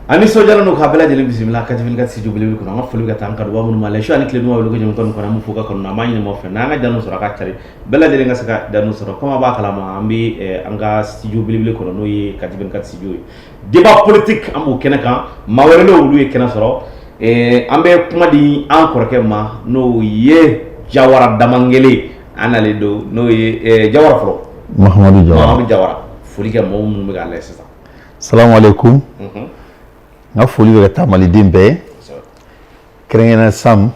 ani sojara no ka bela jeli bismillah ka jibin ka siju bele ko na fulu ka tan ka do wa mun mala sho ani kle no wa ko jëm ton ko na mu fuka ko na ma ni mo fe na nga janu sura ka tari bela jeli nga saka janu sura ko ma ba kala ma ambi anga siju bele ko no yi ka jibin ka siju débat politique amu kenaka ma wala no wulu e kenaka soro ambe kuma di encore ke ma no ye jawara damangele anale do no ye jawara fro Mahamadou Jawara fuli ke mo mun ga lesa assalamu alaikum nga foli be ta mali dimbe krengena sam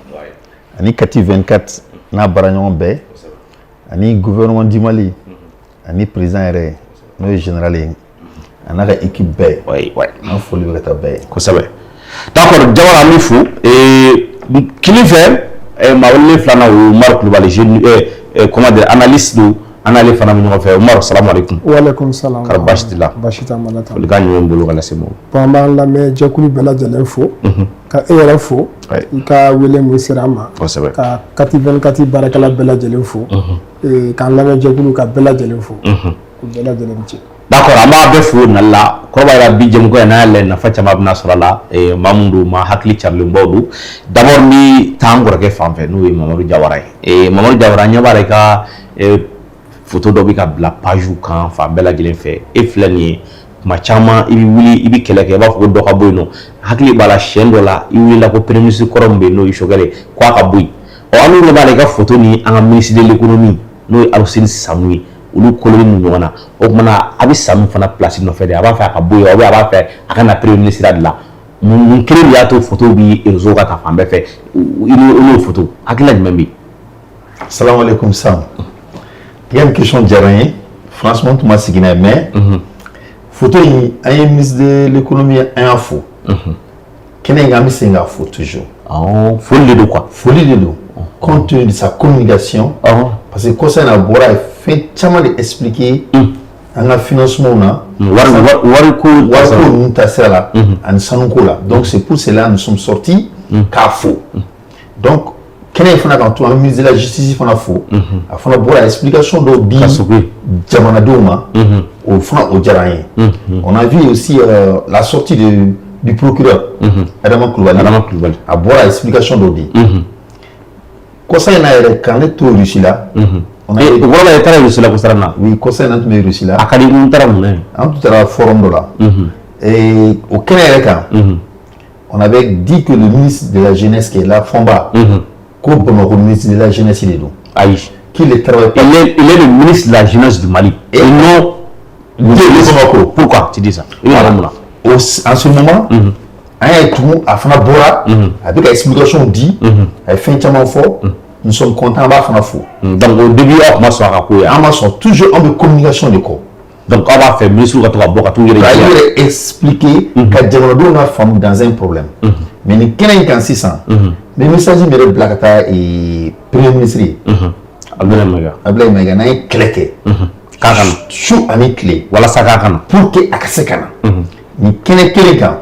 ani kati 24 na baranyon be ani gouvernement du Mali ani président re no général anaka équipe be nga foli be ta be ko sabe d'accord Jawara mi fu kilife ma wala flana o Marc Loubali jeune comment dire analyste do anale fana mi ñofa Omar assalamu alaykum wa alaykum salam bashitila bashita malata le gagne on bolo kala semo pamba la me jakulu bela jalen fo ka era fo ka wele mo sirama ka kati 24 barakala bela jalen fo ka la me jakulu ka bela jalen fo ko bela jalen ci d'accord ama be fo nalla ko ba rabbi jëm ko na le na facha mabna salala mamundu ma hakli charli mbodu d'abord ni tangura ke famfe no Mamadou Jawara Mamadou Jawara nyabare ka photo do bi ka la page kan fa bela gilen fe e flani ma chama ibi wuli ibi keleke ba fo do ka boyno hakli bala shendo la iwi la ko premier ministre korombe no ishogale kwa ka boy o anu ne bala ka photo ni an ministre de l'économie no Alcine Samui ulu koloni nyona o mana abi Samu fana place no fe de aba fa ka boy o aba fa akana premier ministre de la mun kire ya to photo bi ezo ka fa mbe fe ilo photo akila jimbi assalamu alaikum Sam. Il y a une question de rien. Franchement, tout m'a signé, mais photo, il y a un ministre de l'économie, un info. Quel est un ministre d'info toujours? Folie de quoi? Folie de l'eau. Compte tenu de sa communication, parce que quand ça n'a pas fait tellement d'expliquer un financement, donc c'est pour cela que nous sommes sortis qu'à faux. Donc, quand il faut un ministre de la justice, il faut un faux. Il faut une explication de Djamanadouma au front au Djaraïen. On a vu aussi la sortie du procureur Adama Koulibaly. À boire l'explication d'Odi. Quand ça y a quand les tours russes là, on a vu voilà les tours russes là pour ça là. Oui, quand ça y a les russes là. À Kali Moutaram. En tout cas, forum de là. Et au Kenya, on avait dit que le ministre de la jeunesse qui est là, Fomba. Comme le ministre de la jeunesse, il est donc. Qui le travaille pas. Il est le ministre de la jeunesse du Mali. Et non de pourquoi tu dis ça? En ce moment, à Fanabora, avec l'explication dit, elle fait un tellement fort, nous sommes contents de faire faux. Donc au début, on va toujours en communication de corps. Donc on va faire ministre de expliquer que Djamanadoum a femme dans un problème. Mais il y a un 600. Mais le message de Blakata et Premier ministre Abdoulaye Maïga n'a clé. Chou a mis clé. Voilà ça pour que Akasekana. Mais quel est quelqu'un?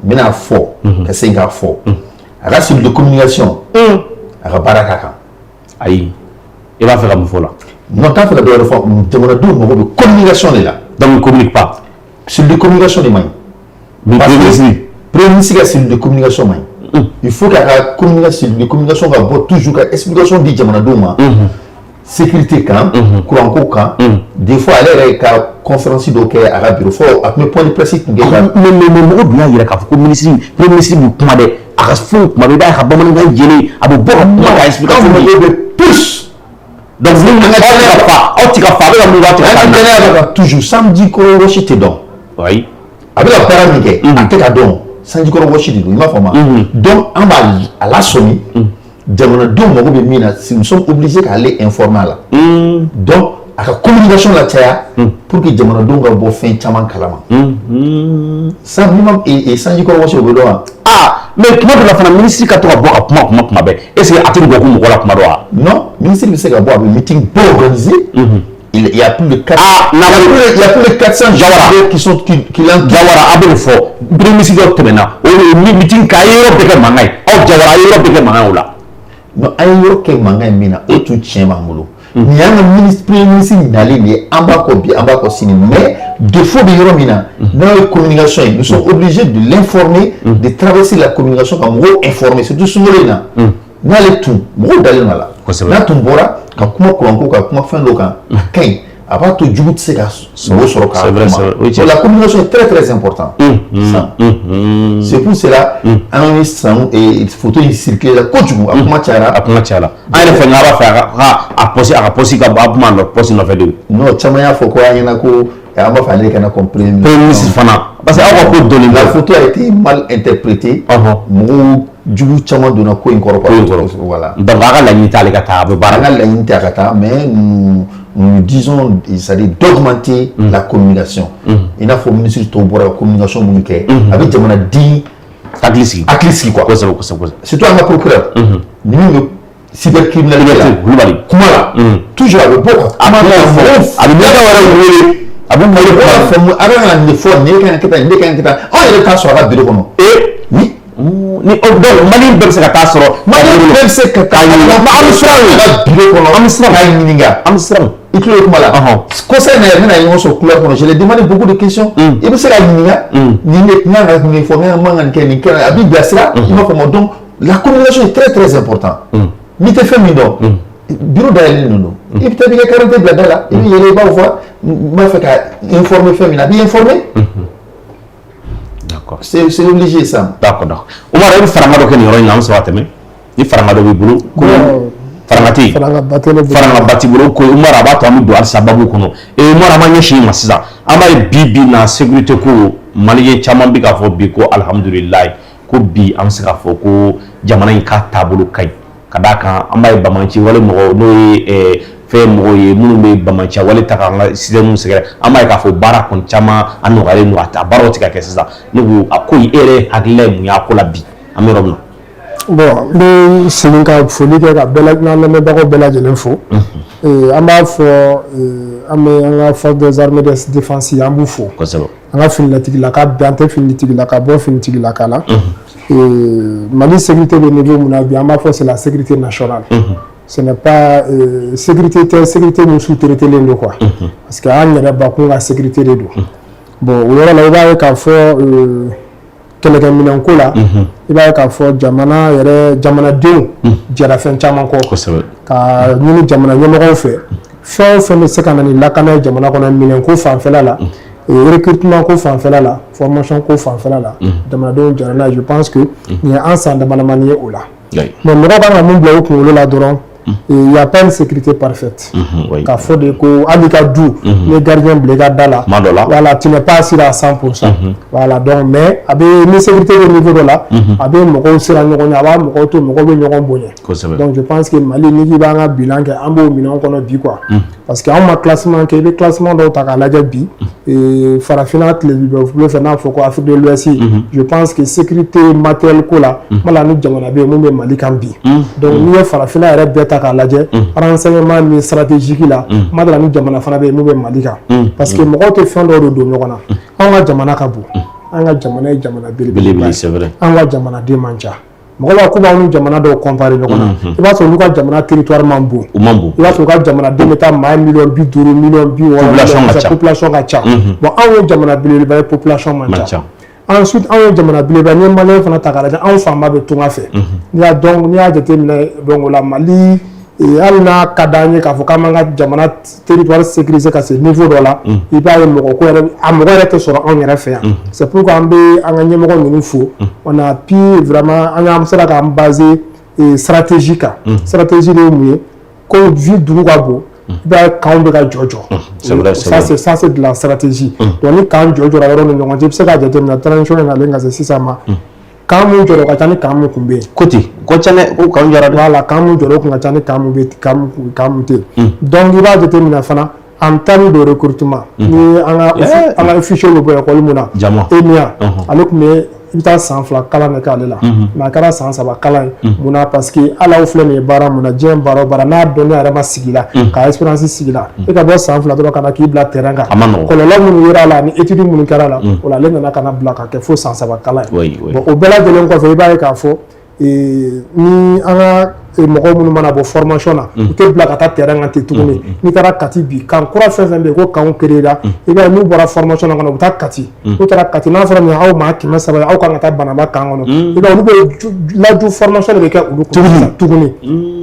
Mais il fort. Que c'est un fort. À sur de communication. À Barakaka. Aïe. Il va faire un faux là. Non, tant que la de communication est là. Donc il ne communique pas. Sur de communication des mains. Mais Premier ministre c'est de communication main. Il faut que la communication va toujours que explication de Djamanadouma. Sécurité quand, courant quand, des fois elle est à conférence donc à la bureau, faut à me point de presse. Mais bien il y a qu'à ministre du commandé, à ce fond, ma bébé a pas mal de gêné, à beaucoup de explication de plus. Donc vous ne pas, toujours samedi qu'on rechite donc. Oui. Avec la paramité, à tête donc. Sanji Koro Washidi, il m'a formé. Donc, on va à la somme, nous sommes obligés d'aller informer là. Donc, à la communication là, pour que Djamanadoum va faire un chaman kalama. Ça, et Sanji Koro Washidi, ah, mais comment tu vas faire un ministre qui a tout à boire à Puma? Est-ce qu'il y a un beaucoup de Mokola Puma? Non, le ministre qui a boire un meeting pour organiser. Il y a plus de 400 il y a plus de 400 Jawara qui sont qui l'ont Jawara abel fo premier ministre de Temena o meeting ka Europe de Mangai o Jawara Europe de Mangai là non ay Europe ke Mangai mina o tu tient mamulo ni y a un ministre premier ministre n'allait ni ambako sini mais défaut de yoromina dans la communication nous sommes obligés de l'informer de traverser la communication comme informer surtout sur les na n'allait tout moi d'aller là na tumbora ka kuma kulanko ka kuma fin local kay avant tout du c'est la communication est très important c'est pour cela un ministre et photo il circule la coach à comment tiara ay fa ngaba fa a posi ka ba man posi no fedu non chamaya faut quoi yana ko aba fa les kana comprendre ministre fana parce que awa ko donner la photo a été mal interprétée mo du chama dona ko incorporé voilà donc aga la nita le kata be baranga la nita kata mais nous disons c'est-à-dire d'augmenter la communication il faut ministre to bora communication munike avec jamana di aglisi quoi surtout un procureur ni cybercriminalité kumala toujours avec beaucoup abu ara ne fo ne kan on est temps sur la bureau kono oui ni donc mali be se ka tasoro mali be se ka amsterdam il clôt comme là conseil na yon so couleur je lui demandé beaucoup de questions il me sera ni ne faut rien mangan ken abi biasira il m'a fait donc la communication est très important ni te fait mindo bureau d'aller non il peut bien 40 blada là il y va voir m'a fait informer féminin bien informé d'accord c'est obligé ça d'accord Omar il faranga do ken yoro ngam so wateme ni faranga do bulu ko farangati faranga bati bulu ko Omar abato am do al sababu kono e Omar amanye shi masisa amay bibi na sécurité ko maliye chaman bi ka fo bi ko alhamdulillah ko bi am sika fo ko jamana in ka tabulu kai kadaka amay bamanci wala mo no fe mo ye munu be bamanci wala takanga sidemu segere amay ka fo bara kon chama anu gale no ata baroti ka kesa nugu akoyi ere hagle mu ya ko labi amirobno bon le sininka foli ke ka bela na me bago bela jelen fo amba fo anga force des armées de défense ambu fo ko sebo anga finlatigi la ka biante finlatigi la ka bo finlatigi la kala Mali sécurité de niveau c'est la sécurité nationale. Ce n'est pas sécurité nous sous-traiter les quoi. Parce qu'il y a la sécurité de dos. Bon, il y a là il faut quelqu'un million là. Il va y faut jamana jamana deux jara fin chama ko. Ka nous jamana numéro fait. Fait mais c'est quand on est là quand jamana qu'on a million ko fa fait là. Recrutement ko fanfela la formation ko fanfela la demandons jarana je pense que il y a ensemble de manière ou là mais nous va mon bloc ko là dron il y a pas une sécurité parfaite ka faut de ko abika dou les gardiens bléga dala voilà tu n'es pas assuré à 100% voilà donc mais avec une sécurité de niveau là avec mo ko sera ñoko ñaba mo ko to mo ko be ñoko bonye donc je pense que Mali ni ba nga bilan que ambo million kono bi quoi parce que en classement que le classement do ta la jabi et farafina le faire na foko Afrique de l'Ouest je pense que sécurité matériel ko là mala ni jamana be mo be Mali kan bi donc ni farafina era beta ka lajɛ renseignement ni stratégique la madala ni jamana fana be mo be Mali kan parce que mo ko te fɛn dɔ do ɲɔgɔn na an ka jamana ka bon an ka jamana ye jamana belebele c'est vrai an ka jamana den man ca mɔgɔ b'a ko b'an ni jamana dɔw comparer ɲɔgɔn na i b'a sɔrɔ olu ka jamana territoire man bon i b'a sɔrɔ u ka jamana den bɛ taa maa million 50 million 60 population ka ca bon anw ye jamana belebeleba ye population man ca ensuite anw ye jamana belebeleba ni maliyɛn fana ta k'a lajɛ anw fanba bɛ tunga fɛ n'i y'a jateminɛ donc o la Mali hali n'a ka d'an ye k'a fɔ k'an b'an ka jamana territoire sécuriser ka se niveau dɔ la i b'a ye mɔgɔ ko yɛrɛ a mɔgɔ yɛrɛ tɛ sɔrɔ anw yɛrɛ fɛ yan c'est pourquoi an bɛ an ka ɲɛmɔgɔ ninnu fo on a pu vraiment an sera k'an baser stratégie kan stratégie de ye mun ye ko vu dugu ka bon i b'a ye kanw bɛ ka jɔ ça c'est de la stratégie donc ni kan jɔra yɔrɔ ni ɲɔgɔn cɛ i bɛ se k'a jateminɛ transition nalen ka se sisan ma kan mun jɔra ka ca ni kan mun kun bɛ yen ko cɛnɛ ko kan jɔra voilà kan mun jɔra kun ka ca ni kan mun bɛ kan mun tɛ donc i b'a jateminɛ fana en termes de recrutement ni an ka fichier bɛ bɔ école mun na ENIA ale kun bɛ i bɛ taa san 2 kalan de k'ale la mais a kɛra san 3 kalan ye mun na parce que hali aw filɛ nin ye baara mun na diɲɛ baara o baara n'a dɔnniya yɛrɛ ma sigi la ka expérience sigi la e ka bɔ san 2 dɔrɔn ka na k'i bila terrain kan kɔlɔlɔ minnu yera a la ni étude minnu kɛra la o la ale nana ka na bila ka kɛ fo san 3 kalan ye bon o bɛɛ lajɛlen kɔfɛ i b'a ye k'a fɔ ni an ka mɔgɔ minnu mana bɔ formation na u tɛ bila ka taa terrain kan ten tuguni n'i taara Kati bi kan kura fɛn fɛn bɛ yen ko kanw créé la i b'a ye n'u bɔra formation na kɔnɔ u bɛ taa Kati n'u taara Kati n'a fɔra min aw maa 300 aw kan ka taa Banaba kan kɔnɔ i b'a ye olu bɛ laju formation de bɛ kɛ olu kun tuguni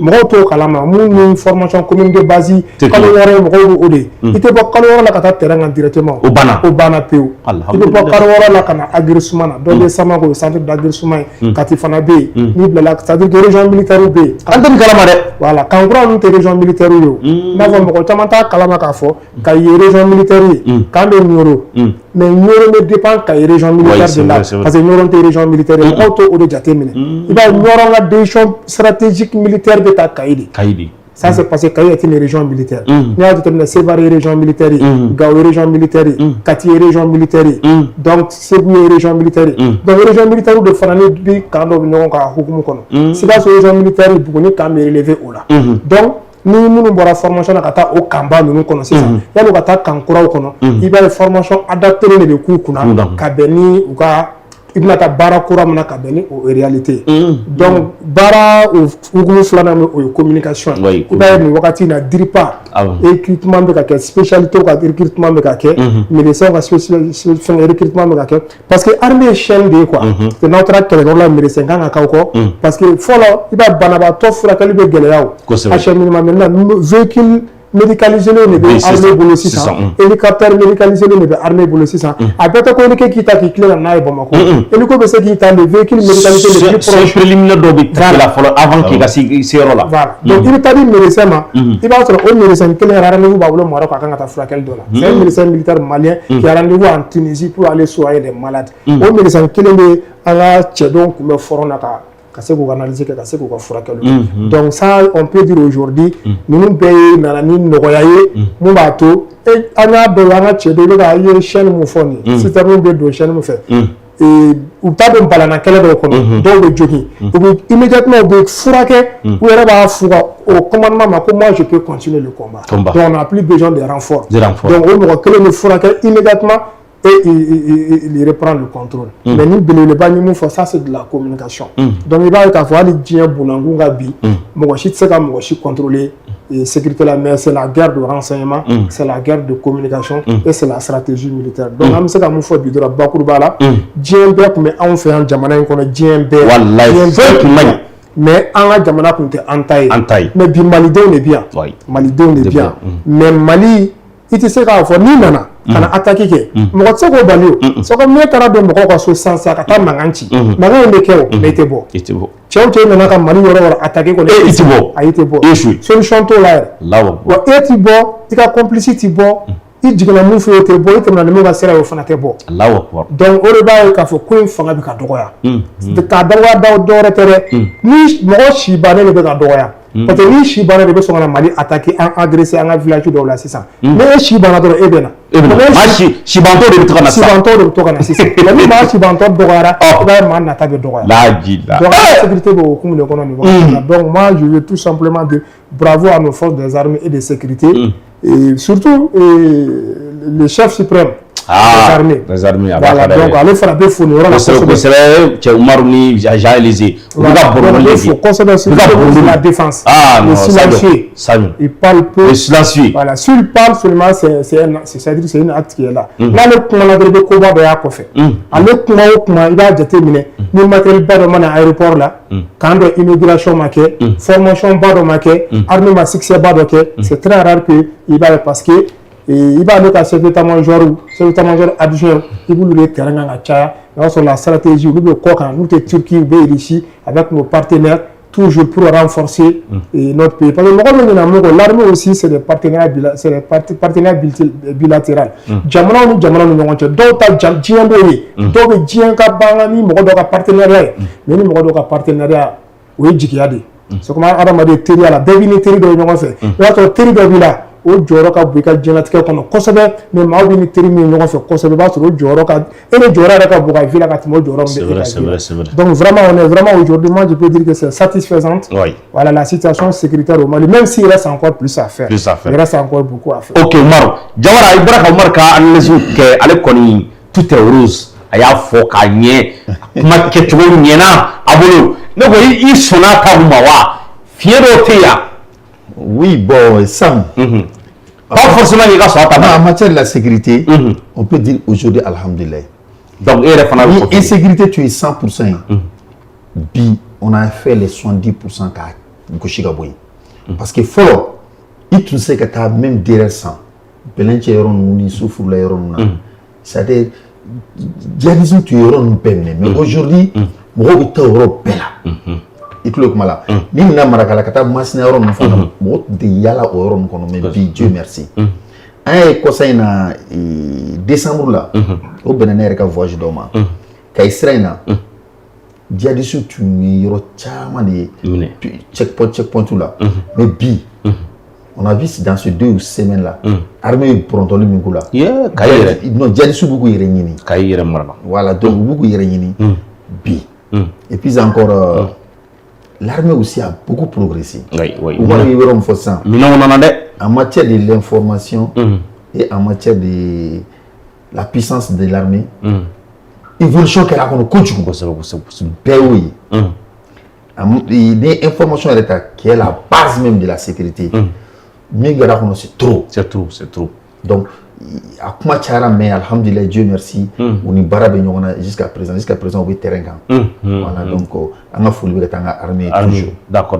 mɔgɔw t'o kalama mun ni formation commune de base kalo wɔɔrɔ mɔgɔw b'o de ye i tɛ bɔ kalo wɔɔrɔ la ka taa terrain kan directement o banna pewu i bɛ bɔ kalo wɔɔrɔ la ka na Agirisuma na dɔ bɛ Samako centre d'Agirisuma ye Kati fana bɛ yen n'i bilala c'est-à-dire que région militaire bɛ yen an tɛ nin kalama dɛ voilà kan kura ninnu tɛ région militaire ye o i n'a fɔ mɔgɔ caman t'a kalama k'a fɔ Kayi ye région militaire ye k'an bɛ Nioro mais Nioro bɛ dépend Kayi région militaire de la parce que Nioro tɛ région militaire ye mɔgɔw t'o de jateminɛ i b'a ye Nioro ka décision stratégique militaire bɛ taa Kayi de ça c'est parce que Kayi est une région militaire n'i y'a jateminɛ Sévar ye région militaire ye Gao ye région militaire ye Kati ye région militaire ye donc Segu ye région militaire ye donc région militaire de fana ni bi kan dɔ bɛ ɲɔgɔn kan hukumu kɔnɔ Sikaso région militaire ye Buguni kan bɛ relevé o la donc ni minnu bɔra formation na ka taa o kanba ninnu kɔnɔ sisan yanni u ka taa kan kuraw kɔnɔ i b'a ye formation adapté de bɛ k'u kunna ka bɛn ni u ka i bɛna taa baara kura min na ka bɛn ni o réalité donc baara hukumu filanan o ye communication i b'a ye nin wagati in na DIRPA recrutement bɛ ka kɛ spécialité ka recrutement bɛ ka kɛ médecin ka fɛn recrutement bɛ ka kɛ parce que armée ye chaîne de ye quoi n'aw taara kɛlɛkɛyɔrɔ la médecin kan ka k'aw kɔ parce que fɔlɔ i b'a banabaatɔ furakɛli bɛ gɛlɛya o acheminement maintenant véhicule médicalisé de bɛ armée bolo sisan hélicoptère médicalisé de bɛ armée bolo sisan a bɛɛ tɛ ko hélico k'i ta k'i tilen ka n'a ye Bamakɔ hélico bɛ se k'i ta le véhicule médicalisé le plus proche préliminaire dɔ bɛ taa la fɔlɔ avant k'i ka se yɔrɔ la voilà donc i bɛ taa di médecin ma i b'a sɔrɔ o médecin kelen yɛrɛ rendez-vous b'a bolo Maroc a kan ka taa furakɛli dɔ la c'est un médecin militaire malien qui a rendez-vous en Tunisie pour aller soigner des malades o médecin kelen bɛ an ka cɛdenw kunbɛ front na ka se k'u ka analyse kɛ ka se k'u ka furakɛli donc ça on peut dire aujourd'hui ninnu bɛɛ ye nana ni nɔgɔya ye mun b'a to an y'a dɔn an ka cɛdenw i bɛ ka ye chaîne mun fɔ nin ye citerne bɛ don chaîne mun fɛ u t'a dɔn balana kɛlɛ dɔw kɔnɔ dɔw bɛ jogin u bɛ immédiatement u bɛ furakɛ u yɛrɛ b'a f'u ka au commandement ma ko moi je peux continuer le combat donc on n'a plus besoin de renfort donc o mɔgɔ kelen bɛ furakɛ immédiatement et il reprend le contrôle. Mais nous, ça c'est de la communication. Donc il va y avoir des gens qui vont contrôler la sécurité, mais c'est la guerre de renseignement, c'est la guerre de communication et c'est la stratégie militaire. Donc on sait qu'on fait du Bakurbala, Djembe, mais on fait un Jamana, on a Djembe, mais en la Jamana, on est entaillé. Mais Malidé, on est bien. Malidé, on est bien. Mais Mali, il te sait qu'on fait ni nana. Kana attaquer ke mɔgɔ tɛ se k'o bali o c'est comme ne taara don mɔgɔw ka so sisan ka taa mankan ci mankan in bɛ kɛ o mais i tɛ bɔ cɛw cɛ nana ka Mali yɔrɔ yɔrɔ attaquer kɔni i tɛ bɔ ayi i tɛ bɔ solution t'o la yɛrɛ wa e tɛ bɔ i ka complice tɛ bɔ i jiginna mun fɛ o tɛ bɔ i tɛmɛna ni min ka sira ye o fana tɛ bɔ donc o de b'a ye k'a fɔ ko in fanga bɛ ka dɔgɔya k'a dɔgɔya dɔw wɛrɛ tɛ dɛ ni mɔgɔ si bannen de bɛ ka dɔgɔya parce que ni si banna de bɛ sɔn ka na Mali attaquer an agresser an ka village dɔw la sisan ni e si banna dɔrɔn e bɛ na sibantɔ de bɛ to ka na sibantɔ de bɛ to ka na sisan mais ni maa sibantɔ dɔgɔyara i b'a ye maa nata bɛ dɔgɔya donc la sécurité bɛ o hukumu de kɔnɔ nin wagati la donc moi je veux tout simplement dire bravo à nos forces des armées et de sécurité et surtout le chef suprême les armées voilà donc ale fana bɛ fo nin yɔrɔ la kosɛbɛ cɛ Umaru ni Jean Élysée u bɛ ka baro de fo kosɛbɛ surtout la défense le silencieux il parle peu le silencieux voilà s'il parle seulement c'est-à-dire c'est une acte qui est là n'ale kumana dɔrɔn i bɛ koba dɔ y'a kɔfɛ ale kuma o kuma i b'a jateminɛ ni matériel ba dɔ mana aéroport la kan dɔ inauguration ma kɛ formation ba dɔ ma kɛ armée ma succès ba dɔ kɛ c'est très rare que i b'a ye parce que il va avec un chef d'état-major adjoint, il voulait le terrain en Tchad, sur la stratégie, nous sommes Turquie, ici, avec nos partenaires, toujours pour renforcer notre pays. Parce que l'armée aussi, c'est des partenaires bilatéraux. Jamana nous d'autres Djamboye, d'autres Djinka Bangani, d'autres partenariats, mais nous avons partenariat, oui, Djikiade. C'est comme Aramade Teria, la Bevini Teri de l'Union fait. Notre Teri de Villa. O jɔyɔrɔ ka bon i ka diɲɛlatigɛ kɔnɔ kosɛbɛ mais maaw bɛ ni teri min ɲɔgɔn fɛ kosɛbɛ i b'a sɔrɔ o jɔyɔrɔ ka e ni jɔyɔrɔ yɛrɛ ka bon ka vie la ka tɛmɛ o jɔyɔrɔ min bɛ e ka vie donc vraiment on est vraiment aujourd'hui moi je peux dire que c'est satisfaisante voilà la situation sécuritaire au Mali même s'il reste encore plus à faire il reste encore beaucoup à faire. Ok Umaru Jawara i bɔra ka Umaru ka analyse kɛ ale kɔni tout est rose a y'a fɔ k'a ɲɛ kuma kɛcogo ɲɛna a bolo ne ko i sɔnna ta ma wa Fiero Théa. Oui, bon, ça. Pas forcément les gars sont en matière de la sécurité, on peut dire aujourd'hui, alhamdulillah. Donc, insécurité, tu es 100%. Bi, on a fait les 70% parce que follow, tu sais que tu as même derrière ça. C'est-à-dire, djihadisme, tu es mais aujourd'hui, moi, tu es Europe. Il te le là. Ni na marakala kata masina ron fana mo de yala oron kono mais bi Dieu merci. Ay ko sayna décembre là au benene ka voyage doma ka israina djihadisme tu yoro chama de checkpoint tout là mais bi on a vu dans ces 2 semaines là armée prontoli mingula kayere non djihadisme beaucoup yerenyini kayere marana voilà donc beaucoup yerenyini bi et puis encore l'armée aussi a beaucoup progressé. Oui. En matière de l'information et en matière de la puissance de l'armée, évolution qu'elle a connu. Oui. L'information qui est la base même de la sécurité. Mais c'est trop. C'est trop. Donc, mais alhamdulillah, Dieu merci, on y barabe jusqu'à présent on est terrain. Voilà, donc on a folie avec l'armée toujours. D'accord.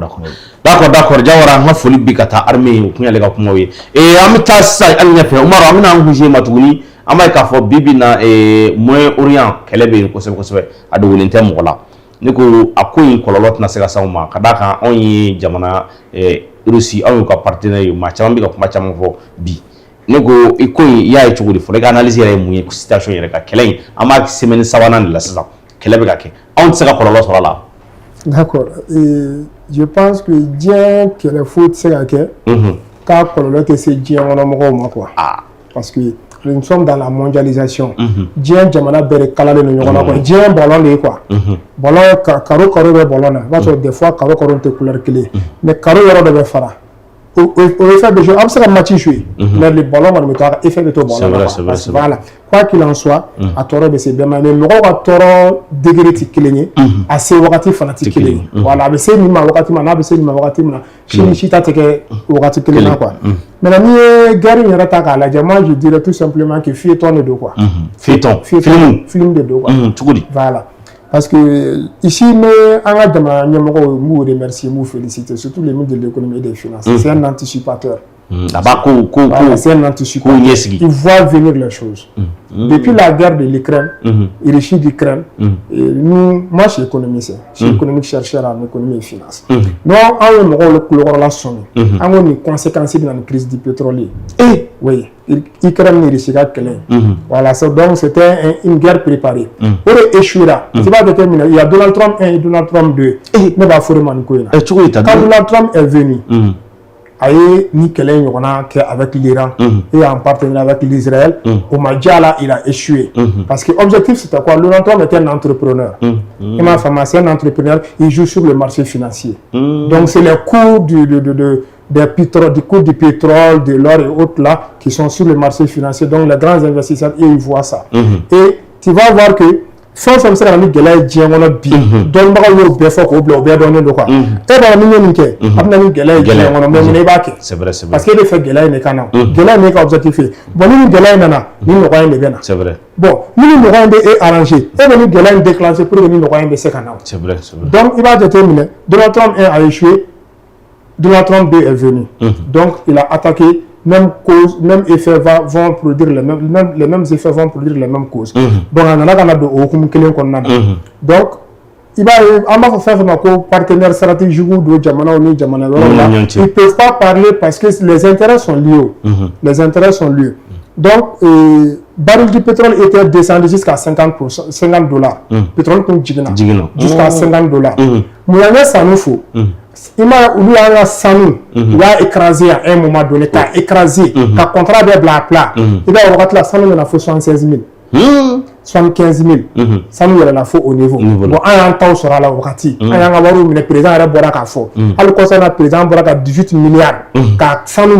Jawara on a folie avec l'armée pour aller comme oui. Et amita ça alnefe Omar amina nguje matuguni amay ka fo bibina et moins orient kelebe ko sebe ado wolente mo la niko akoyi kololot na sega sawma kadaka on yi jamana Russie on ko partenaire ma chambi ko ma chamon fo bi nego ikoyi ya cogo di fo ka analyse yɛrɛ mun ye situation yɛrɛ ka kɛlɛ in an b'a semaine sabanan de la sisan kɛlɛ bɛ ka kɛ anw tɛ se ka kɔlɔlɔ sɔrɔ a la. D'accord. Je pense que diɲɛ kɛlɛ foyi tɛ se ka kɛ k'a kɔlɔlɔ tɛ se diɲɛ kɔnɔ mɔgɔw ma quoi. Parce que nous sommes dans la mondialisation. Diɲɛ jamana bɛɛ de kalalen don ɲɔgɔn na quoi. Diɲɛ ballon de ye quoi. Ballon karo bɛ ballon na. I b'a sɔrɔ des fois karo tɛ couleur kelen mais karo yɔrɔ dɔ bɛ fara. Au effet de jeu, on sait que match joué, mais le ballon va nous mettre effet de tout ballon. Voilà. Quoi qu'il en soit, à tort de ces bien, mais nous avons tort degré de killing, assez wakati fanatique killing. Voilà, mais c'est ma wakati mana, c'est ma wakati mana. Chini ta teke wakati killing quoi. Mais la mienne guerre n'y aura pas la diamant, je dirais tout simplement que fille-ton de quoi. Film de quoi. Voilà. Parce que ici, nous avons remercier, nous féliciter, surtout les ministres de l'économie et des finances. C'est un anticipateur. C'est un anticipateur. Il voit venir les choses. Depuis la guerre de l'Ukraine, et le Russie d'Ukraine, moi je suis économiste, je suis économique chercheur en économie et finance. Nous avons le relation, nous avons une conséquence dans la crise du pétrole. Et oui, l'Ukraine et Russie voilà, donc c'était une guerre préparée. Pour échouer là, c'est pas déterminé. Il y a Donald Trump 1 et Donald Trump 2. Mais bah faut quand Donald Trump est venu, aye ni kɛlɛ ɲɔgɔnna kɛ avec l'Iran et en partenariat avec l'Israël, au Madjala il a échoué. Parce que l'objectif c'était quoi? Donald Trump était un entrepreneur. Il m'a fait c'est un entrepreneur, il joue sur le marché financier. Donc c'est les cours du cours du pétrole, de l'or et autres là qui sont sur le marché financier. Donc les grands investisseurs ils voient ça. Et tu vas voir que fɛn fɛn bɛ se ka na ni gɛlɛya ye diɲɛ kɔnɔ bi dɔnnibagaw y'o bɛɛ fɔ k'o bila o bɛɛ dɔnnen don quoi e b'a ni ye nin kɛ a bɛ na ni gɛlɛya ye diɲɛ kɔnɔ mais mun i b'a kɛ parce que e bɛ fɛ gɛlɛya in de ka na gɛlɛya in de ka objectif ye bon ni nin gɛlɛya in nana ni nɔgɔya in de bɛ na bon ni nin nɔgɔya in bɛ e arranger e bɛ ni gɛlɛya in déclencher pour que ni nɔgɔya in bɛ se ka na donc i b'a jateminɛ Donald Trump 1 a échoué, Donald Trump 2 est venu donc il a attaqué. Même cause, même effet vont produire les mêmes effets vont produire les mêmes causes. Donc on a quand aucun client qu'on a. Donc il va avoir faire un partenaire stratégique de Jamana ou Jamana. Ils ne peuvent pas parler parce que les intérêts sont liés. Les intérêts sont liés. Donc baril du pétrole était descendu jusqu'à $50. Pétrole comme jusqu'à $50. Mouyane ça nous faut. Il a sanu, il a écrasé à un moment donné, il a écrasé, il a contrat de bla bla. Il a regardé la sanu, il a fait 76 000, 75 000. Sanu, il a fait au niveau. Bon, un temps sera là au Rati. Un an avant, le président a boire à fort. Alors, concernant le président, il a 18 milliards. Car sanu,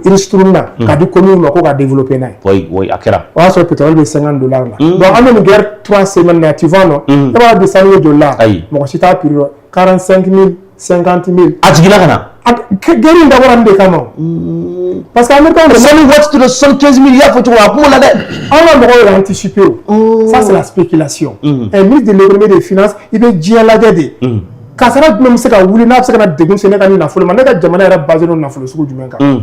il est tourné là, car du commun, il a développé. Oui, à quel âge? On a sur le pétrole de $50 là. Donc, on a une guerre 3 semaines, tu vois, non? Il va descendre $. Bon, si tu as 45 000. 50 000. A jigila kana. Guerre d'abord en décamant. Parce qu'en même temps, de 75 milliards, faut trouver pour la dette. On va anticiper. Ça, c'est la spéculation. Un ministre de l'économie et des finances, il veut dire la dette. Kasara même se ka wuli n'a se ka degun sene ka ni nafolo ma ne ka jamana yɛrɛ basé no nafolo sugu jumɛn kan o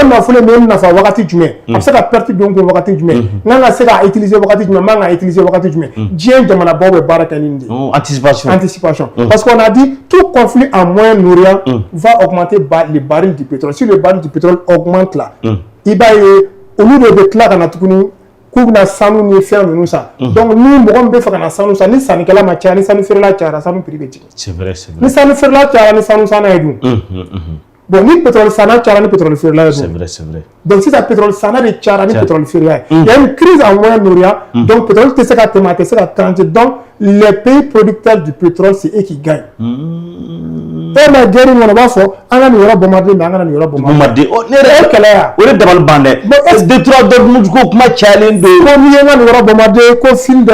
nafolo min nafa wagati jumɛn a bɛ se ka perte don kun wagati jumɛn n'an ka se ka utiliser wagati jumɛn man ka utiliser wagati jumɛn diɲɛ jamanabaw bɛ baara kɛ nin de anticipation parce qu'on a dit tout conflit en Moyen-Orient va augmenter les barils du pétrole. Si le baril du pétrole augmente là i b'a ye olu de bɛ tila ka na tuguni k'u bɛna sanu ni fɛn ninnu san donc ni mɔgɔ min bɛ fɛ ka na sanu san ni sannikɛla ma caya ni sanu feerela cayara sanu prix bɛ jigin. C'est vrai. Ni sanu feerela cayara ni sanu sanna ye dun. Bon ni pétrole sanna cayara ni pétrole feerela ye dun. C'est vrai. Donc sisan pétrole sanna de cayara ni pétrole feerela ye. Il y a une crise en Moyen-Orient donc pétrole tɛ se ka tɛmɛ a tɛ se ka garantir donc les pays producteurs du pétrole c'est eux qui gagnent. Mais guerre in kɔnɔ b'a fɔ an ka nin yɔrɔ bombarder mais an kana nin yɔrɔ bombarder. Ne yɛrɛ kɛlɛ ya. O de dabali ban dɛ. Détroit d'Ormuz ko kuma cayalen don. Ko n'i ye n ka nin yɔrɔ bombarder ko fil de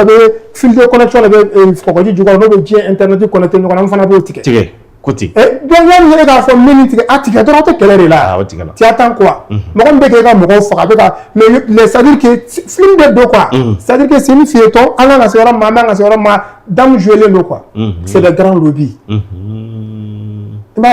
connexion de bɛ kɔgɔji jukɔrɔ n'o bɛ diɲɛ internet connecté ɲɔgɔn na n fana b'o tigɛ. Tigɛ ko ten. Donc yanni yɛrɛ k'a fɔ min tigɛ a tigɛ dɔrɔn tɛ kɛlɛ de la. Tu attends quoi? Mɔgɔ min bɛ kɛ i ka mɔgɔw faga a bɛ ka mais c'est à dire que film bɛ don quoi. C'est à dire que c'est une feuilleton an kan ka se yɔrɔ ma an kan ka se yɔrɔ ma dame jouer don quoi. C'est des grands lobbies. Moi,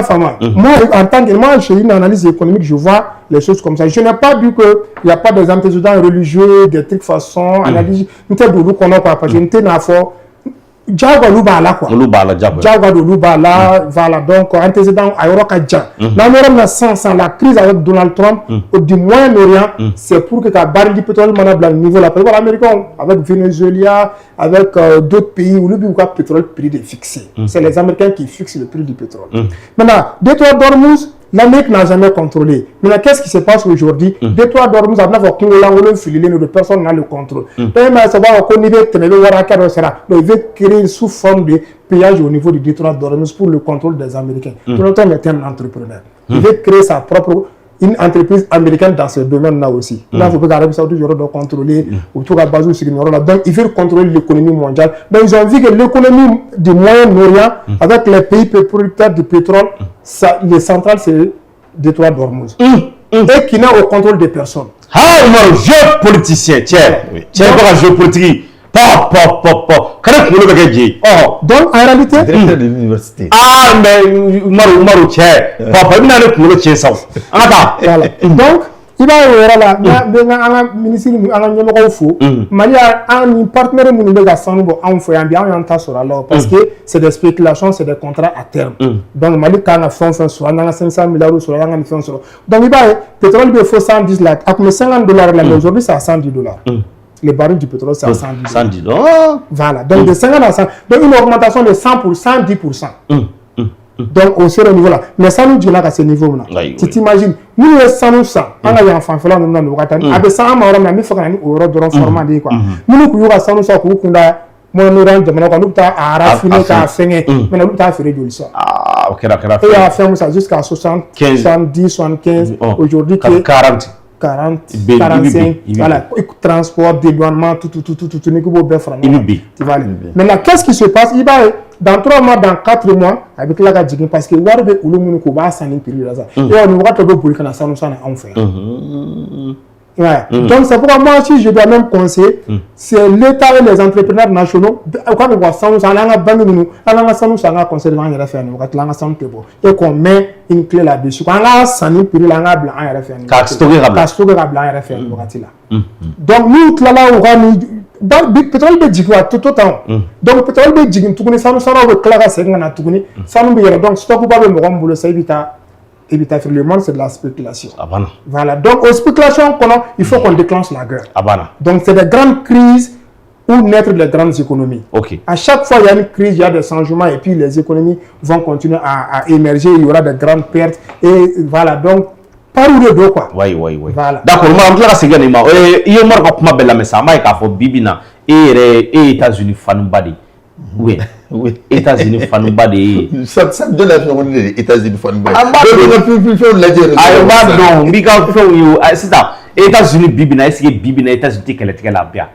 en tant que moi, j'ai une analyse économique, je vois les choses comme ça. Je n'ai pas dit qu'il n'y a pas des antécédents religieux, des trucs façon, analyse. Nous sommes de qu'on a pas, parce que nous sommes fort. Jaga Lubala quoi. Jaga Lubala, voilà. Donc, antécédent à Yorokadja. Là, nous avons la crise avec Donald Trump, du Moyen-Orient, c'est pour que la barre du pétrole manable à niveau la pétrole américain, avec Venezuela, avec d'autres pays où le pétrole prix est fixé. C'est les Américains qui fixent le prix du pétrole. Maintenant, Détroit d'Ormuz, l'Amérique n'a jamais contrôlé. Maintenant, qu'est-ce qui se passe aujourd'hui? Détroit d'Ormuz, a de personne n'a le contrôle. Il veut créer sous forme de péage au niveau du Détroit d'Ormuz pour le contrôle des Américains. Donald Trump est un entrepreneur. Il veut créer sa propre une entreprise américaine dans ce domaine-là aussi. Là, il faut que l'Arabie Saoudite doit contrôler autour de la base de là. Donc, il veut contrôler l'économie mondiale. Donc, ils ont vu que l'économie du Moyen-Orient, avec les pays producteurs de pétrole, les centrales, c'est Détroit d'Ormuz. Et qui n'a au contrôle des personnes. Ah, non, géopoliticien, tiens, pas géopolitique. Donc, en réalité, directeur de l'université. Ah, mais Umaru, tiens, papa, il n'a pas le tien ça. Donc, il va y avoir là, ministre, Mali a un partenaire qui nous a parce que c'est des spéculations, c'est des contrats à terme. Donc, Mali a fait 500 milliards d'euros. Donc, il va y pétrole, il faut 110 là. À combien $50 là, mais aujourd'hui, c'est à $110. Les barils du pétrole, c'est à $110. Voilà, donc de 50 à 100. Donc, une augmentation de 100%, 10%. Donc, au sur niveau là. Mais ça nous dit là à ce niveau-là. Tu t'imagines, nous, nous sommes on a eu un enfant là, nous avons avec ça, on a mis au de format de quoi. Nous, nous avons ça, nous avons moi, nous avons demandé à raffiner, à faire, mais nous avons fait de ça. Ah, ok, d'accord. Et à faire ça jusqu'à 60, 70, 75, aujourd'hui, 40. 40, 45, voilà, transport, dédouanement, tout, maintenant, qu'est-ce qui se passe? Il va dans 3 mois, dans 4 mois, avec la gadget, parce que Warbe ou le Monuko va s'en imprimer là. Et on va te go pour que ça nous en fait. Donc, c'est pourquoi moi aussi, je dois même conseiller, c'est l'État et les entrepreneurs nationaux, quand on voit ça, nous allons conseiller de faire et qu'on met une clé là-dessus. Quand on a ça, nous donc, nous, là, on va pétrole de Djigwa tout autant. Donc, pétrole de Djigwa, ça nous sera clair à ce qu'on a tout. Ça nous veut donc, stop ou pas le moron, ça évite. Le monde, c'est de la spéculation. Voilà. Donc, aux spéculations, il faut qu'on déclenche la guerre. Donc, c'est des grandes crises où naître les grandes économies. À chaque fois, il y a une crise, il y a des changements et puis les économies vont continuer à émerger. Il y aura de grandes pertes. Et voilà. Donc, par où le dos, quoi. Oui. Voilà. D'accord. Je vais vous dire il y a un peu de mais ça m'a fait Bibina et États-Unis fanubadi. Oui. États-Unis fanubadi. Ça donne la fin des États-Unis fanubadi. C'est ça. États-Unis Bibina, est-ce que Bibina États-Unis qu'elle est là bien?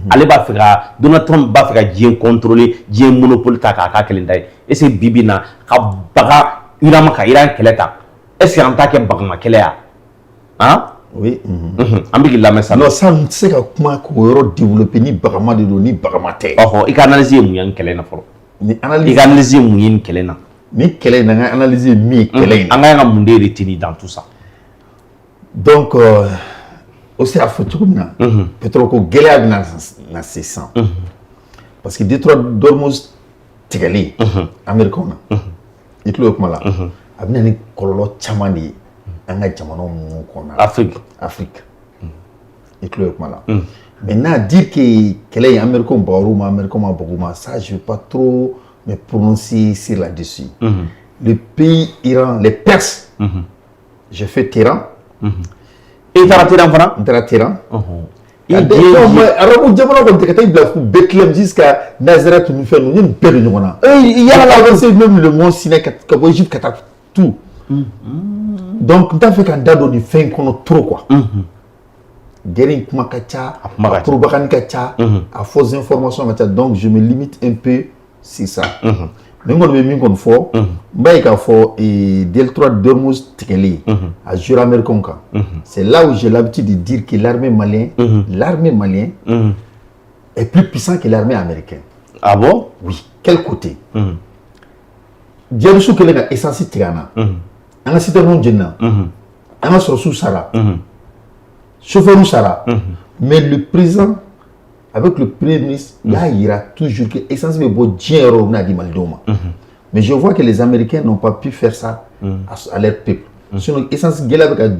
Ale b'a fait Donald Trump b'a fait bien contrôler, bien monopole ta k'a kelen da. Et c'est Bibina ka baga Iran maka Iran keleta. Est-ce qu'en tant que bagma kelea? Hein? Oui. Ambi la messa. Non, ça ne sait comment qu'on développer ni bagma de ni bagma te. Oh, il analyser mouyan kelena foro. Ni analyse. Il analyser mouyan kelena. Ni kelena analyser mi kelena. Anga mundé retenu dans tout ça. Donc aussi à faut tout na. Peut-être que gelea na c'est ça. Parce que Detroit d'Ormuz tigeli américain na. Itlo kuma la. Abina ni kololo chamani anga jamano mu kona. Afrique. Itlo kuma la. Maintenant dire que quel est américain barouma américain barouma ça je vais pas trop me prononcer sur là-dessus. Le pays Iran, les Perses. J'ai fait Téhéran. Et tu as Téhéran voilà? Téhéran. Arabu jamana ko te bila fu Bethléem jusqu'à Nazareth nous fait nous une belle ñona. Il y a la avancée même le mont Sinaï ka bo Égypte ka tout. Donc t'as fait candidat do ni fin kono trop quoi. Guérin kuma kacha, propagande kacha, à fausses informations kacha. Donc je me limite un peu sur ça. Mais on me qu'on faut, bah il faut et Detroit d'Ormuz tikeli à Jura américain. C'est là où j'ai l'habitude de dire que l'armée malienne est plus puissante que l'armée américaine. Ah bon? Oui. Quel côté? Dieu que les essentiels tigana. On a cité non djena. On a sorti Sara. Chauffeur Sara. Mais le président avec le premier ministre, là, il y aura toujours que essentiellement beau Dieu revenir à Maldoma. Mais je vois que les Américains n'ont pas pu faire ça à leur peuple. Sinon, essentiellement, avec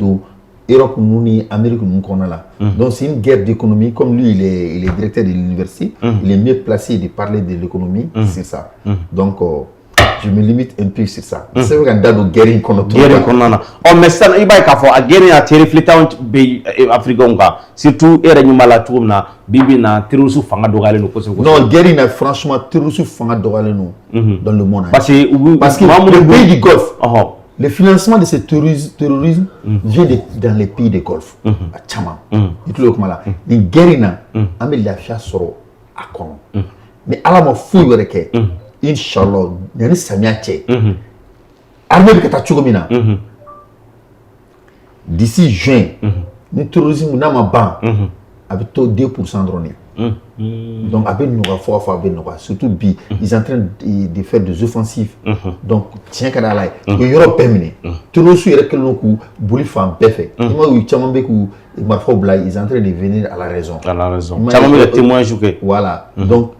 l'Europe, nous, Amérique, nous connaissons là. Donc, c'est une guerre d'économie. Comme lui, il est directeur de l'université, il est mieux placé de parler de l'économie. C'est ça. Donc, je me limite un peu sur ça. C'est vrai qu'il y a des guerres qu'on a trouvées. Oh, mais ça, il y a des guerres qui reflètent les Africains. Surtout, il y a des malades qui ont bibi na terrorisme fanga dogale no kose kose. Non, guerre na franchement terrorisme fanga dogale no dans le monde. Parce que le pays du Golfe, le financement de ce terrorisme vient dans les pays du Golfe. À Tchama. Et tout le monde là. Les guerres na amel la fia soro akono. Mais ala mo fou yoreke. Inch'Allah, yani samia tche. Armée de Tachugomina. D'ici juin, le terrorisme n'a ma ban avec 2% de donc avec nous surtout bi ils sont en train de faire des offensives. Donc tiens qu'à la Europe terminé. Terrorisme est que l'on coup bouli femme perfect. Ils m'ont eu tellement beaucoup ils sont en train de venir à la raison. À la raison. Tellement de témoins joués. Voilà. Donc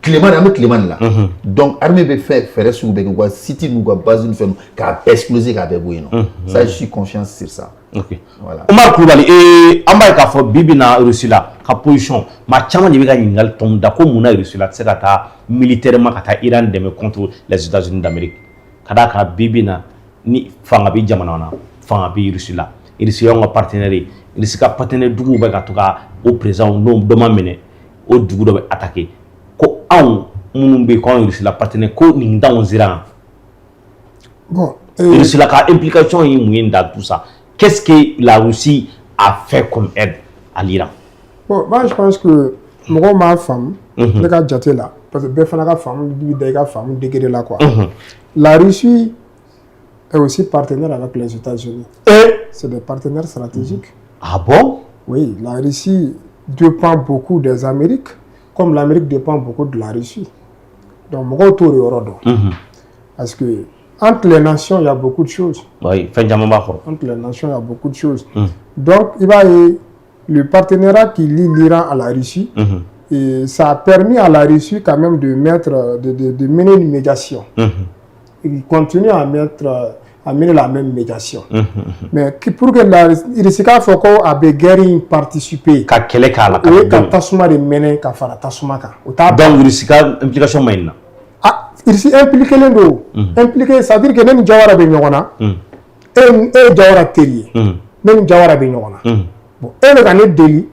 Clément là. Donc l'armée veut faire sur Bégoua, City nous va base une ferme qui a explosé qui a bégoui non. Ça je suis confiance sur ça. OK. Voilà. Omar Koulibaly et amba ka fo bibi na Russie la ka position ma chama ni be ga ningal tom da ko muna Russie la c'est ta militairement ka ta Iran de contre les États-Unis d'Amérique. Kada ka bibi na ni fanga bi jamana na fanga bi Russie la. Russie yo partenaire Russie ka partenaire dugu be ka to ka au présent no do ma mene o dugu do be attaquer. Ko an munun be ko Russie la partenaire ko ni ndan zira. Bon, Russie la ka implication yi mu dans tout ça. Qu'est-ce que la Russie a fait comme aide à l'Iran? Bon, moi je pense que moi ma femme, le cas de là, parce que la femme, de là quoi. La Russie est aussi partenaire avec les États-Unis. C'est des partenaires stratégiques. Ah bon? Oui, la Russie dépend beaucoup des Amériques, comme l'Amérique dépend beaucoup de la Russie. Donc, moi autour de parce que entre les nations, il y a beaucoup de choses. Oui, entre les nations, il y a beaucoup de choses. Donc, il va y le partenariat qui lie l'Iran à la Russie, et ça a permis à la Russie quand même de mener une médiation. Il continue à mener la même médiation. Mais pour que la Russie ait participé, donc Russie a implication maintenant. Il s'est impliqué l'Indo. Impliqué, c'est-à-dire que même Jawara Benyona et Jawara Terrier, même Jawara Benyona. Bon, et le gagner délit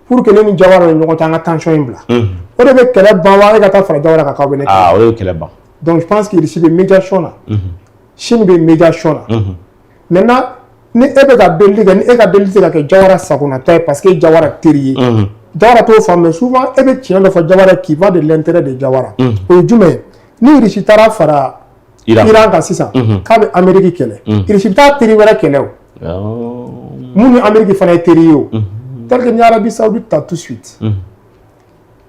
pour que les Jawara Benyona aient attention à blanc. On devait que la Bawa et Gata Fra Jawara Kakabene. Ah, oui, que la Bawa. Donc je pense qu'il y a des médiations là. Chine des médiations là. Maintenant, ni Ebeka Belli, ni Eka Belli, c'est que Jawara Sakunata parce que Jawara Terrier. Jawara to femme souvent Ebe tient le Jawara qui va de l'intérêt de Jawara. Et du mais ni Richitara fara Iran kan sisan k'a bɛ Amérique kɛlɛ Russie bɛ taa teri wɛrɛ kɛlɛ o mun ni Amérique fana ye teri ye o tel que ni Arabie Saoudite ta tout de suite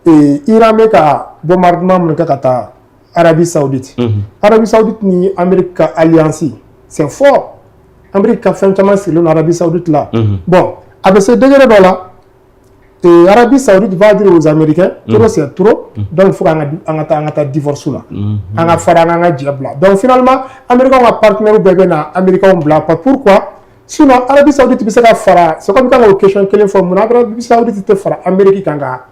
Iran bɛ ka bombardement mun kɛ ka taa Arabie Saoudite Arabie Saoudite ni Amérique ka alliance c'est fort Amérique ka fɛn caman sirilen don Arabie Saoudite la bon a bɛ se degré dɔ la Arabie Saoudite va dire aux Américains trop c'est trop donc faut an ka taa divorce la an ka fara an ka jɛ bila donc finalement Américains ka partenaire bɛɛ bɛ na Américains bila pourquoi sinon Arabie Saoudite bɛ se ka fara c'est comme quand on question kelen fɔ mun Arabie Saoudite tɛ fara Amérique kan ka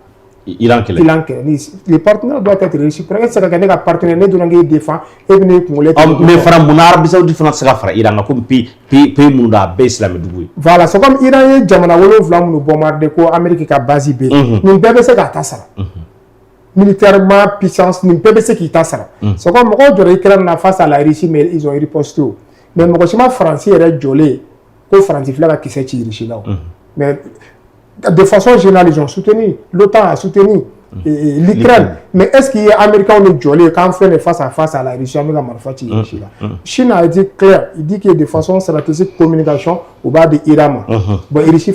Iran kɛlɛ les partenaires doivent être réciproques e tɛ se ka kɛ ne ka partenaire ne donna k'e défend e bɛ ne kunkolo mais fara mun Arabie Saoudite fana tɛ se ka fara Iran kan comme pays minnu don a bɛɛ ye silamɛ dugu ye voilà c'est comme Iran ye jamana 7 minnu bombardé ko Amérique ka base bɛ yen nin bɛɛ bɛ se k'a ta sara militairement puissance nin bɛɛ bɛ se k'i ta sara c'est comme mɔgɔw jɔra Ukraine na face à la Russie mais ils ont riposté mais mɔgɔ si ma Faransi yɛrɛ jɔlen ko Faransi filɛ ka kisɛ ci Russie la mais de façon générale, ils ont soutenu, l'OTAN a soutenu l'Ukraine. Mais est-ce qu'il y a Américains qui ont jolé quand on fait face à face à la Russie, Chine a été clair, il dit que de façon stratégique, communication au bas de l'Iran. Bon, il Russie,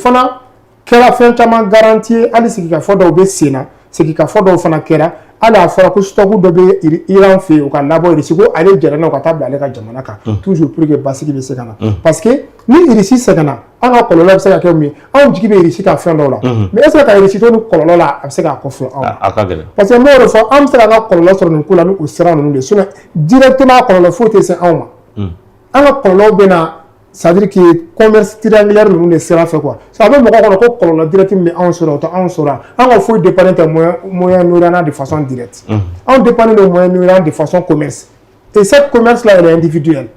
qu'elle a fait un temps garanti, allez, c'est qu'il a fait dans Sénat, c'est qu'il a fait dans le Kera, allez, à faire que stock de l'Iran fait au Canada, il Russie, allez, gérer au Qatar, allez, à Jamanaka, toujours plus que Bassi qui est parce que ni Russie, c'est qu'on a un colonel, c'est qu'il y a un petit peu de Russie qui a fait là. Mais est-ce que la Russie, nous, colonel, c'est qu'il a fait parce que moi, on a un colonel sur nous, nous, au Sénat, nous, directement, colonel, faut que c'est un colonel, c'est-à-dire que le commerce triangulaire, nous, les Sénat fait quoi? Ça veut dire qu'on a un colonel directement, mais on sera, on faut dépendre des moyens nourrissants de façon directe. On dépend des moyens nourrissants de façon commerce. Et cette commerce-là, elle est individuelle.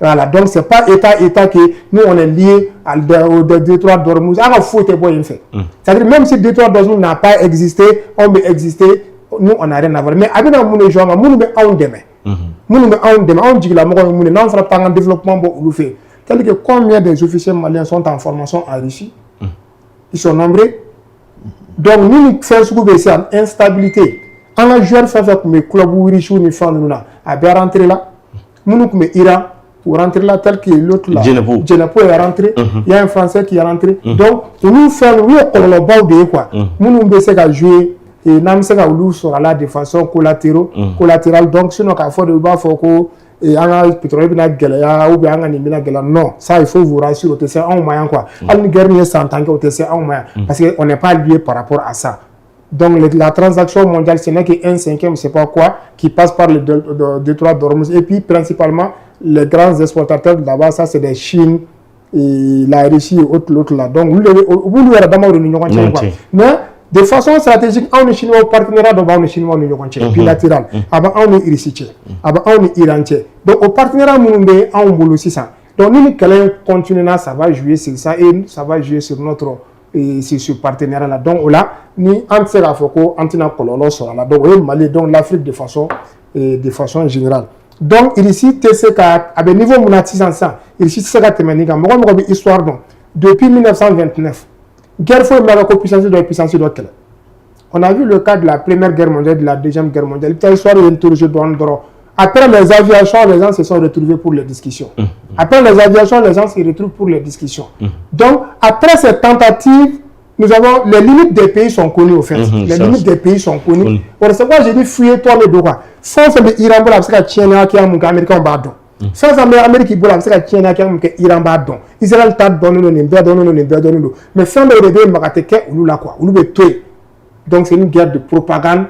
Voilà, donc c'est pas État que nous on est lié au détroit d'Ormuz. On a foutu quoi il fait. C'est-à-dire même si le détroit d'Ormuz n'a pas existé, on peut exister, nous on n'a rien à voir. Mais avec nous les gens, nous mais on demain. On dit que la mort nous on fera pas un développement bon ou le fait. C'est-à-dire que combien des officiers maliens sont en formation en Russie? Ils sont nombreux. Donc nous faisons ce que c'est en instabilité. On a joué faire comme club ou Richou ni fan nous là, à bien rentrer là. Nous comme Iran pour rentrer là tel que l'autre là. Djenepo est rentré, il y a un Français qui est rentré. Donc, nous faisons, nous on bas de quoi. Nous baisser à jouer et nous sommes à sur là de façon collatérale. Donc, sinon qu'à faire de bas faut que et un pétrole bien galère ou bien un animal galère. Non, ça il faut vous rassurer. C'est un moyen quoi. Al guerrier s'entend que c'est un moyen parce qu'on n'est pas lié par rapport à ça. Donc la transaction mondiale, ce n'est qu'un cinquième, c'est pas quoi, qui passe par le détroit d'Ormuz. Et puis principalement les grands exportateurs là-bas, ça c'est des Chine, et la Russie et l'autre là. Donc vous lui avez d'abord une union mais de façon stratégique, on est chinois partenariat, donc on est chinois union bilatéral. Avant on est Russie, avant on est Iran. Donc au partenariat nous on boulot aussi ça. Donc nous continuons, ça va jouer sur ça et ça va jouer sur notre c'est ce partenariat là. Donc là, ni on sait la Foko, antina colonel sur là. Donc oui, Mali, donc l'Afrique de façon générale. Donc ici, TCK à des niveaux monétaires sans ça. Ici, c'est ça que moi moi histoire donc depuis 1929. Guerre foi Maroc puissance de puissance d'autres. On a vu le cas de la Première Guerre mondiale, de la Deuxième Guerre mondiale. Cette histoire est toujours dans après les aviations, les gens se sont retrouvés pour les discussions. Après les aviations, les gens se retrouvent pour les discussions. Donc, après cette tentative, nous avons les limites des pays sont connues au fait. Les limites des pays sont connues. C'est pourquoi j'ai dit fuyez-toi les doigts. Sans ça, l'Iran parce que Chine qui a mon Américain bardon. Sans ça, l'Amérique qui parce que Chine qui a mon Iran bardon. Israël t'a donné le nom, mais sans le réveil, Marateke ou nous la quoi, ou nous tuer. Donc c'est une guerre de propagande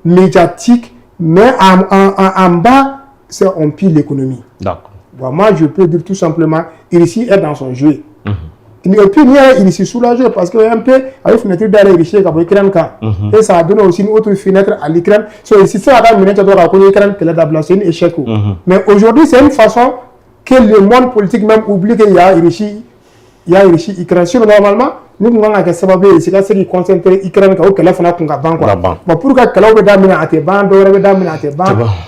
médiatique. Mais en bas, c'est on pille l'économie. D'accord. Bon, moi, je peux dire tout simplement, ici est dans son jeu. Et puis, il est soulagé parce qu'un peu, avec une fenêtre derrière l'Ukraine, et ça a donné aussi une autre fenêtre à l'Ukraine. So, si ça a donné l'Ukraine, c'est un échec. Mais aujourd'hui, c'est une façon que le monde politique même oublie qu'il y a Russie, Ukraine. Normalement, nous avons un sababu c'est là qui concentre l'Ukraine qui est là pour que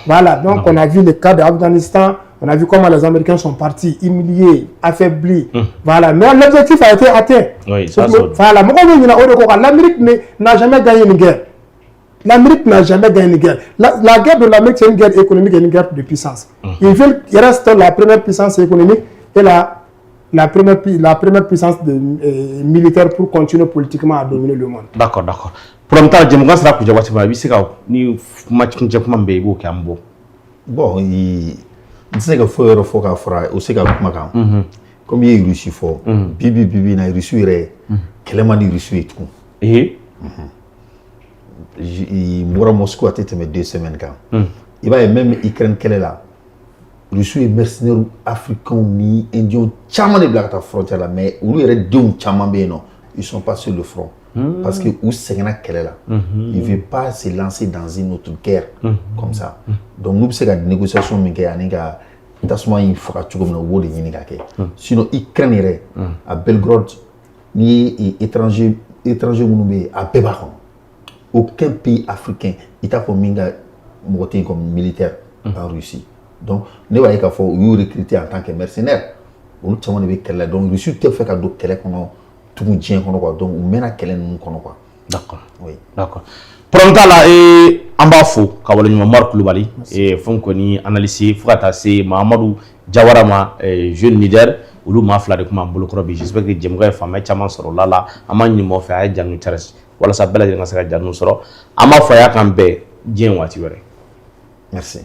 voilà, donc on a vu le cas d'Afghanistan, on a vu comment les Américains sont partis humiliés, affaiblis. Voilà, mais l'objectif a été atteint. Oui, voilà, l'Amérique n'a jamais gagné une guerre. L'Amérique n'a jamais gagné une guerre. La guerre de l'Amérique, c'est une guerre économique et une guerre de puissance. Il reste la première puissance économique et la première puissance militaire pour continuer politiquement à dominer le monde. D'accord. Pour le temps, j'aimerais savoir que Jawati Mara, c'est quoi ni match que j'ai comment bébo qui ambo. Bon, il sait que faut qu'à faire, aussi qu'à makan. Comme il est Russie fort, bibi na Russie irait, quel mani Russie et tout. Il mourra Moscou à tête mais 2 semaines quand. Il va même Ukraine qu'elle est là. Russie est mercenaire africain ni indien, chaman de blague à la frontière là, mais où il y a deux chaman bien non, ils sont pas sur le front. Parce que où c'est qu'elle est là, il veut pas se lancer dans une autre guerre comme ça. Donc nous c'est la négociation mais qu'il y a un gars, t'as il faut que tu comme le word de n'importe quoi. Sinon Ukraine irait à Belgrade ni étranger mounoué à Bébaron. Aucun pays africain il t'a pour minga monter comme militaire en Russie. Donc ne voyez qu'à faut vous recruter en tant que mercenaire. On tient on avec quelle donc Russie te fait qu'à d'autres quelle qu'on tout le monde quoi donc on mène à quelle nous qu'on quoi. D'accord. Oui. D'accord. Pronto là et ambafo kawale nyuma Marc Lubali et fon ko ni analyse fukata c'est Mahamadou Diawara ma jeune leader ulu ma fla de kuma mbolo krobi j'espère que jemga fama chama soro lala amani mo fa ay janu teres wala sa bela nga sa janu soro ama fa ya kambe dien wati wore. Merci.